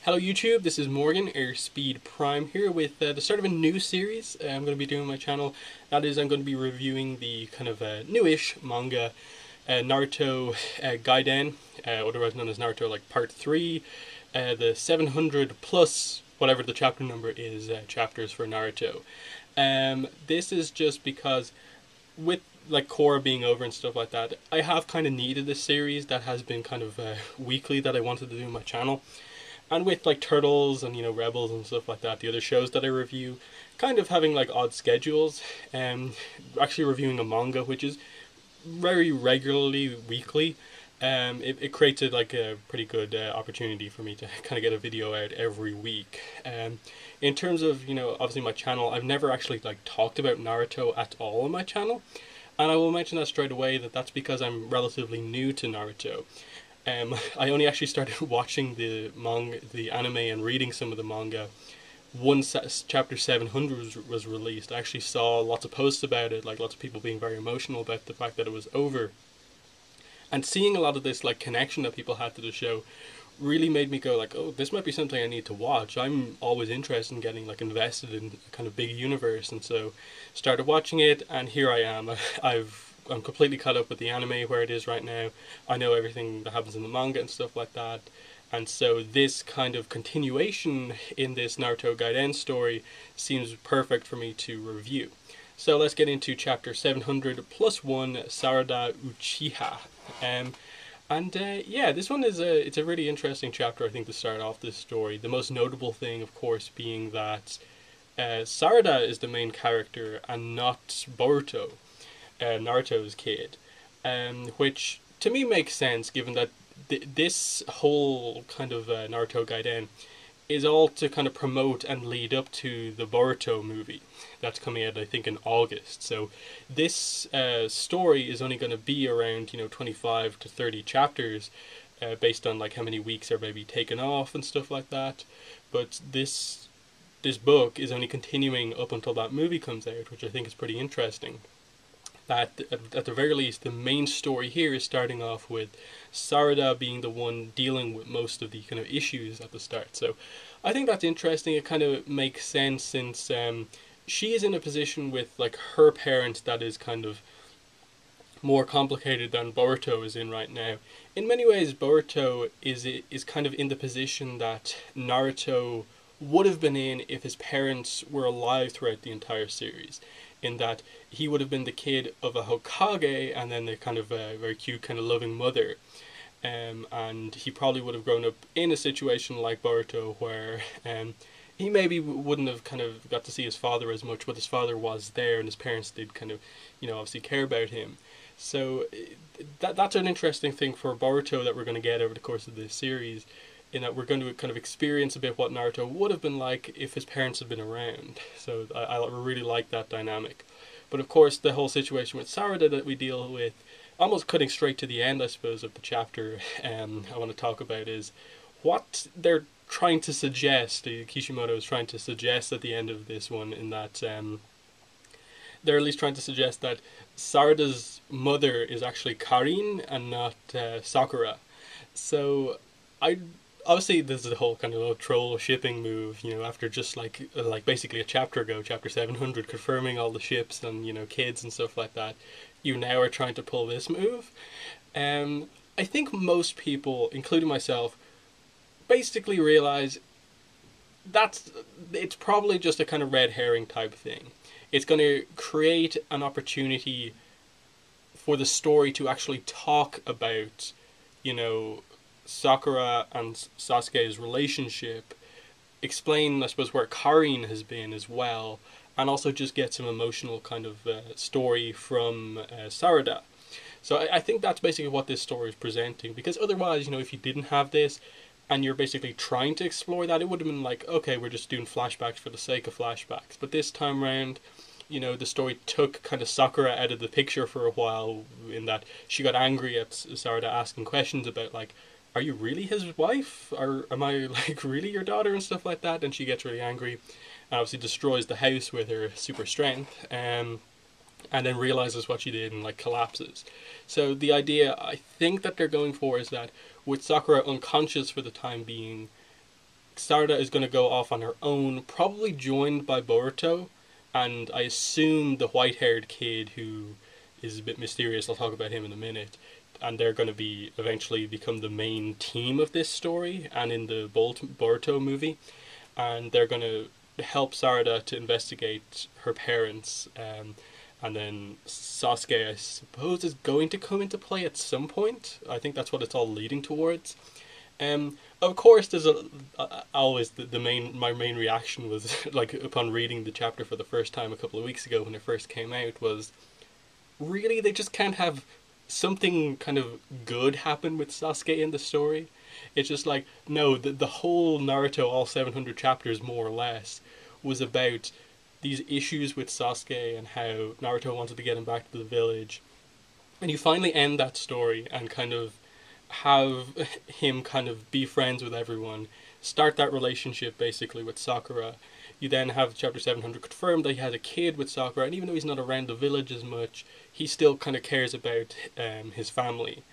Hello YouTube, this is Morgan, Airspeed Prime here with the start of a new series I'm going to be doing on my channel. That is, I'm going to be reviewing the kind of newish manga Naruto Gaiden, otherwise known as Naruto like Part 3, the 700 plus whatever the chapter number is chapters for Naruto. This is just because with like Korra being over and stuff like that, I have kind of needed a series that has been kind of weekly that I wanted to do on my channel. And with like Turtles and Rebels and stuff like that, the other shows that I review, kind of having like odd schedules, actually reviewing a manga which is very regularly weekly, it created like a pretty good opportunity for me to kind of get a video out every week. In terms of obviously my channel, I've never actually like talked about Naruto at all on my channel, and I will mention that straight away that that's because I'm relatively new to Naruto. I only actually started watching the anime and reading some of the manga once chapter 700 was released. I actually saw lots of posts about it, like lots of people being very emotional about the fact that it was over. And seeing a lot of this like connection that people had to the show really made me go like, oh, this might be something I need to watch. I'm always interested in getting like invested in a kind of big universe, and so started watching it, and here I am. I'm completely caught up with the anime where it is right now. I know everything that happens in the manga and stuff like that. And so this kind of continuation in this Naruto Gaiden story seems perfect for me to review. So let's get into chapter 700 plus 1, Sarada Uchiha. Yeah, this one is it's a really interesting chapter, I think, to start off this story. The most notable thing, of course, being that Sarada is the main character and not Berto, Naruto's kid, which to me makes sense given that this whole kind of Naruto Gaiden is all to kind of promote and lead up to the Boruto movie that's coming out, I think, in August. So this story is only going to be around 25 to 30 chapters, based on like how many weeks are maybe taken off and stuff like that. But this book is only continuing up until that movie comes out, which I think is pretty interesting. That at the very least, the main story here is starting off with Sarada being the one dealing with most of the kind of issues at the start. So I think that's interesting. It kind of makes sense since she is in a position with like her parents that is kind of more complicated than Boruto is in right now. In many ways, Boruto is kind of in the position that Naruto would have been in if his parents were alive throughout the entire series, in that he would have been the kid of a Hokage and then the kind of very cute kind of loving mother, and he probably would have grown up in a situation like Boruto where he maybe wouldn't have kind of got to see his father as much, but his father was there and his parents did kind of obviously care about him. So that's an interesting thing for Boruto that we're going to get over the course of this series, in that we're going to kind of experience a bit what Naruto would have been like if his parents had been around. So I really like that dynamic. But of course, the whole situation with Sarada that we deal with, almost cutting straight to the end, I suppose, of the chapter, I want to talk about is what they're trying to suggest. Kishimoto is trying to suggest at the end of this one, in that they're at least trying to suggest that Sarada's mother is actually Karin and not Sakura. So obviously this is a whole kind of troll shipping move, after just like basically a chapter ago, chapter 700, confirming all the ships and kids and stuff like that. You now are trying to pull this move. I think most people, including myself, basically realize it's probably just a kind of red herring type thing. It's going to create an opportunity for the story to actually talk about Sakura and Sasuke's relationship, explain, I suppose, where Karin has been as well, and also just get some emotional kind of story from Sarada. So I think that's basically what this story is presenting, because otherwise, if you didn't have this and you're basically trying to explore that, it would have been like, okay, we're just doing flashbacks for the sake of flashbacks. But this time around, the story took kind of Sakura out of the picture for a while, in that she got angry at Sarada asking questions about like, are you really his wife? Or am I like really your daughter and stuff like that? And she gets really angry and obviously destroys the house with her super strength, and then realizes what she did and like collapses. So the idea I think that they're going for is that with Sakura unconscious for the time being, Sarada is going to go off on her own, probably joined by Boruto, and I assume the white-haired kid who is a bit mysterious. I'll talk about him in a minute. And they're going to be eventually become the main team of this story, and in the Boruto movie, and they're going to help Sarada to investigate her parents. And then Sasuke, I suppose, is going to come into play at some point. I think that's what it's all leading towards. Of course, there's always my main reaction was like upon reading the chapter for the first time a couple of weeks ago when it first came out was, really, they just can't have something kind of good happen with Sasuke in the story. It's just like, no, the whole Naruto, all 700 chapters more or less, was about these issues with Sasuke and how Naruto wanted to get him back to the village. And you finally end that story and kind of have him kind of be friends with everyone, start that relationship basically with Sakura. You then have chapter 700 confirmed that he has a kid with Sakura, and even though he's not around the village as much, he still kind of cares about his family.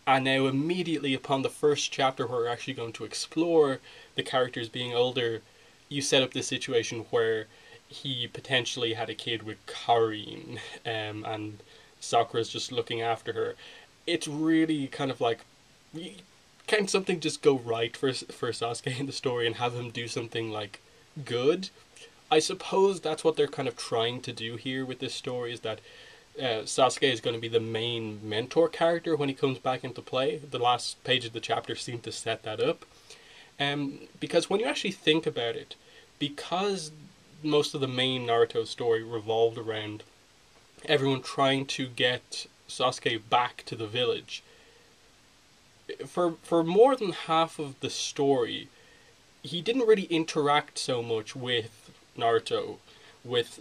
And now immediately upon the first chapter where we're actually going to explore the characters being older, you set up this situation where he potentially had a kid with Karin, and Sakura's just looking after her. It's really kind of like, can something just go right for Sasuke in the story and have him do something like good? I suppose that's what they're kind of trying to do here with this story, is that Sasuke is going to be the main mentor character when he comes back into play. The last page of the chapter seemed to set that up. Because when you actually think about it, because most of the main Naruto story revolved around everyone trying to get Sasuke back to the village, for more than half of the story, he didn't really interact so much with Naruto, with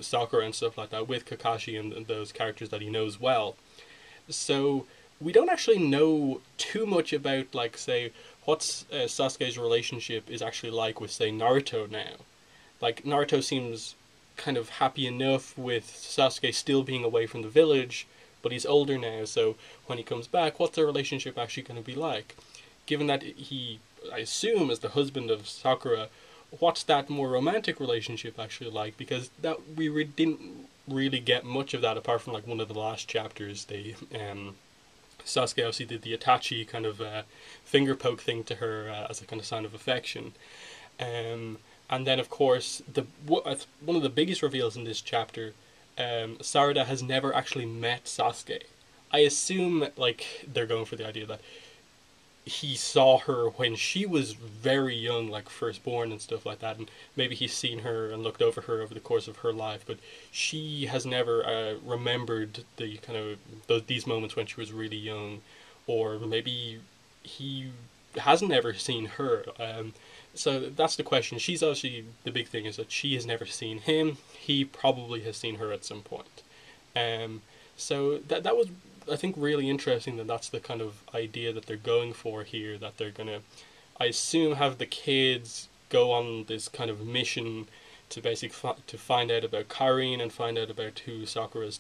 Sakura and stuff like that, with Kakashi and those characters that he knows well. So we don't actually know too much about, like, say, what's Sasuke's relationship is actually like with, say, Naruto now. Like, Naruto seems kind of happy enough with Sasuke still being away from the village, but he's older now, so when he comes back, what's their relationship actually going to be like? Given that he, I assume, is the husband of Sakura, what's that more romantic relationship actually like? Because that we didn't really get much of that apart from like one of the last chapters. They Sasuke obviously did the Itachi kind of finger poke thing to her as a kind of sign of affection. And then, of course, one of the biggest reveals in this chapter, Sarada has never actually met Sasuke. I assume like they're going for the idea that he saw her when she was very young, like firstborn and stuff like that, and maybe he's seen her and looked over her over the course of her life, but she has never remembered the kind of these moments when she was really young, or maybe he hasn't ever seen her. So that's the question. She's obviously, the big thing is that she has never seen him. He probably has seen her at some point. So that was, I think, really interesting that that's the kind of idea that they're going for here, that they're going to, I assume, have the kids go on this kind of mission to basically to find out about Karin and find out about who Sakura's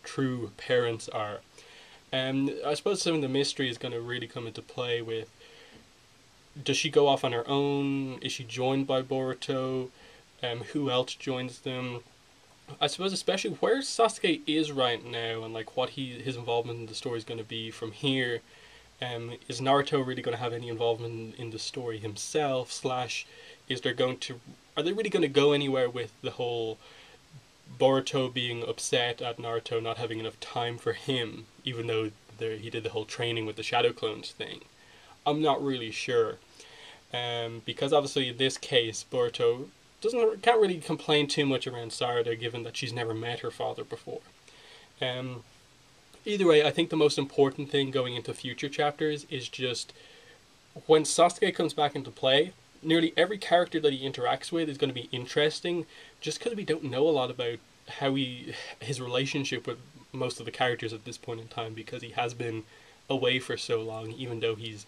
true parents are. I suppose some of the mystery is going to really come into play with, does she go off on her own? Is she joined by Boruto? Who else joins them? I suppose especially where Sasuke is right now and like what his involvement in the story is going to be from here. Is Naruto really going to have any involvement in the story himself? Slash, are they really going to go anywhere with the whole Boruto being upset at Naruto not having enough time for him, even though he did the whole training with the Shadow Clones thing? I'm not really sure, because obviously in this case Boruto can't really complain too much around Sarada, given that she's never met her father before. Either way, I think the most important thing going into future chapters is just when Sasuke comes back into play, nearly every character that he interacts with is going to be interesting, just because we don't know a lot about how his relationship with most of the characters at this point in time, because he has been away for so long, even though he's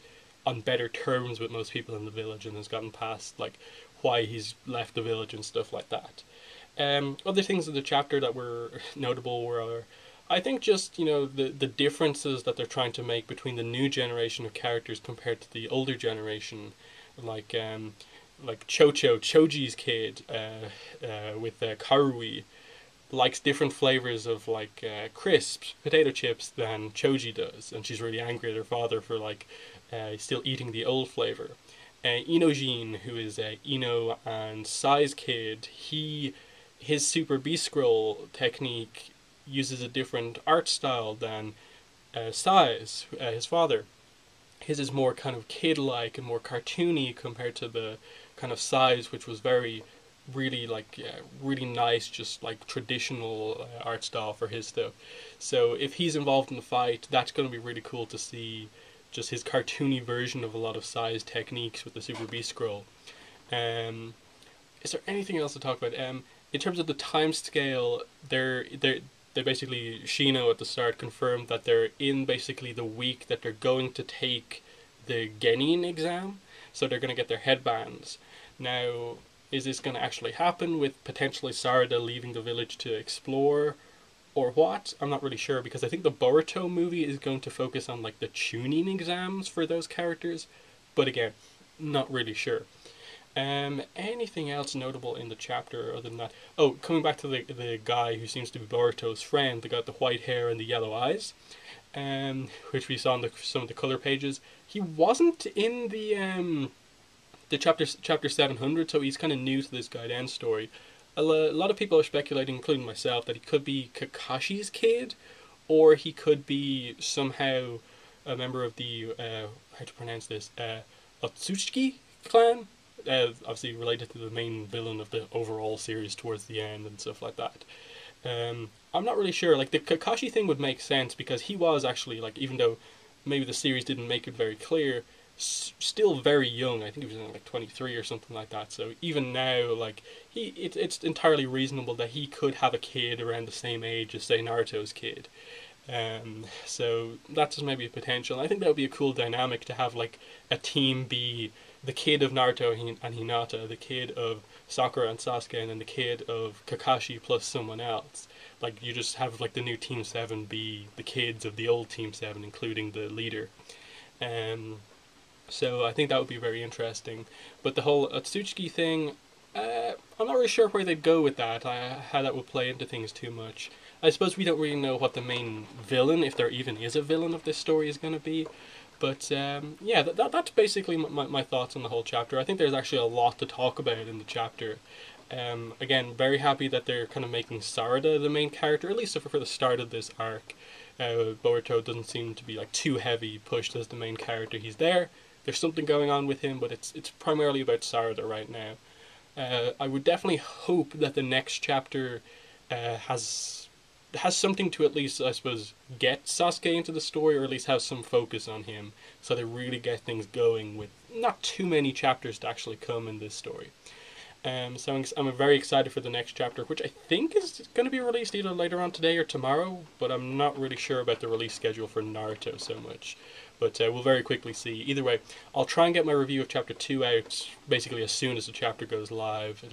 on better terms with most people in the village and has gotten past like why he's left the village and stuff like that. Other things in the chapter that were notable were, I think, just the differences that they're trying to make between the new generation of characters compared to the older generation. like Choji's kid, with Karui, likes different flavors of like crisps, potato chips than Choji does, and she's really angry at her father for like still eating the old flavor. Inojin, who is Ino and Sai's kid, his Super Beast Scroll technique uses a different art style than Sai's, his father. His is more kind of kid-like and more cartoony compared to the kind of Sai's, which was very really like really nice, just like traditional art style for his stuff. So if he's involved in the fight, that's going to be really cool to see just his cartoony version of a lot of Sai's techniques with the Super Beast Scroll. Um, is there anything else to talk about? In terms of the time scale, they basically, Shino at the start confirmed that they're in basically the week that they're going to take the Genin exam, so they're going to get their headbands. Now, is this going to actually happen with potentially Sarada leaving the village to explore, or what? I'm not really sure, because I think the Boruto movie is going to focus on like the tuning exams for those characters, but again, not really sure. Anything else notable in the chapter other than that? Oh, coming back to the guy who seems to be Boruto's friend, the guy with the white hair and the yellow eyes, which we saw in some of the color pages. He wasn't in the chapter 700, so he's kind of new to this Gaiden story. A lot of people are speculating, including myself, that he could be Kakashi's kid, or he could be somehow a member of the how to pronounce this Otsuchi clan. Obviously related to the main villain of the overall series towards the end and stuff like that. I'm not really sure. Like the Kakashi thing would make sense because he was actually like, even though maybe the series didn't make it very clear, still very young. I think he was like 23 or something like that. So even now, like it's entirely reasonable that he could have a kid around the same age as say Naruto's kid. So that's maybe a potential. I think that would be a cool dynamic to have like a team be the kid of Naruto and Hinata, the kid of Sakura and Sasuke, and then the kid of Kakashi plus someone else. Like you just have like the new Team 7 be the kids of the old Team 7, including the leader. So I think that would be very interesting. But the whole Otsuchi thing, I'm not really sure where they'd go with that, how that would play into things too much. I suppose we don't really know what the main villain, if there even is a villain of this story, is going to be. But yeah, that's basically my thoughts on the whole chapter. I think there's actually a lot to talk about in the chapter. Again, very happy that they're kind of making Sarada the main character, at least for the start of this arc. Boruto doesn't seem to be like too heavy pushed as the main character. He's there. There's something going on with him, but it's primarily about Sarada right now. I would definitely hope that the next chapter has something to at least, I suppose, get Sasuke into the story, or at least have some focus on him, so they really get things going with not too many chapters to actually come in this story. So I'm very excited for the next chapter, which I think is going to be released either later on today or tomorrow, but I'm not really sure about the release schedule for Naruto so much. But we'll very quickly see. Either way, I'll try and get my review of Chapter 2 out basically as soon as the chapter goes live.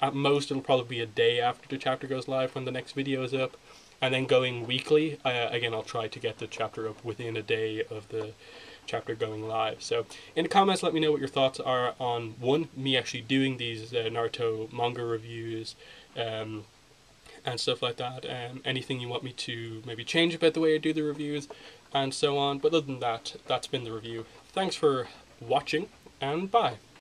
At most, it'll probably be a day after the chapter goes live when the next video is up. And then going weekly, again, I'll try to get the chapter up within a day of the chapter going live. So in the comments, let me know what your thoughts are on, one, me actually doing these Naruto manga reviews, and stuff like that. Anything you want me to maybe change about the way I do the reviews, and so on. But other than that, that's been the review. Thanks for watching, and bye.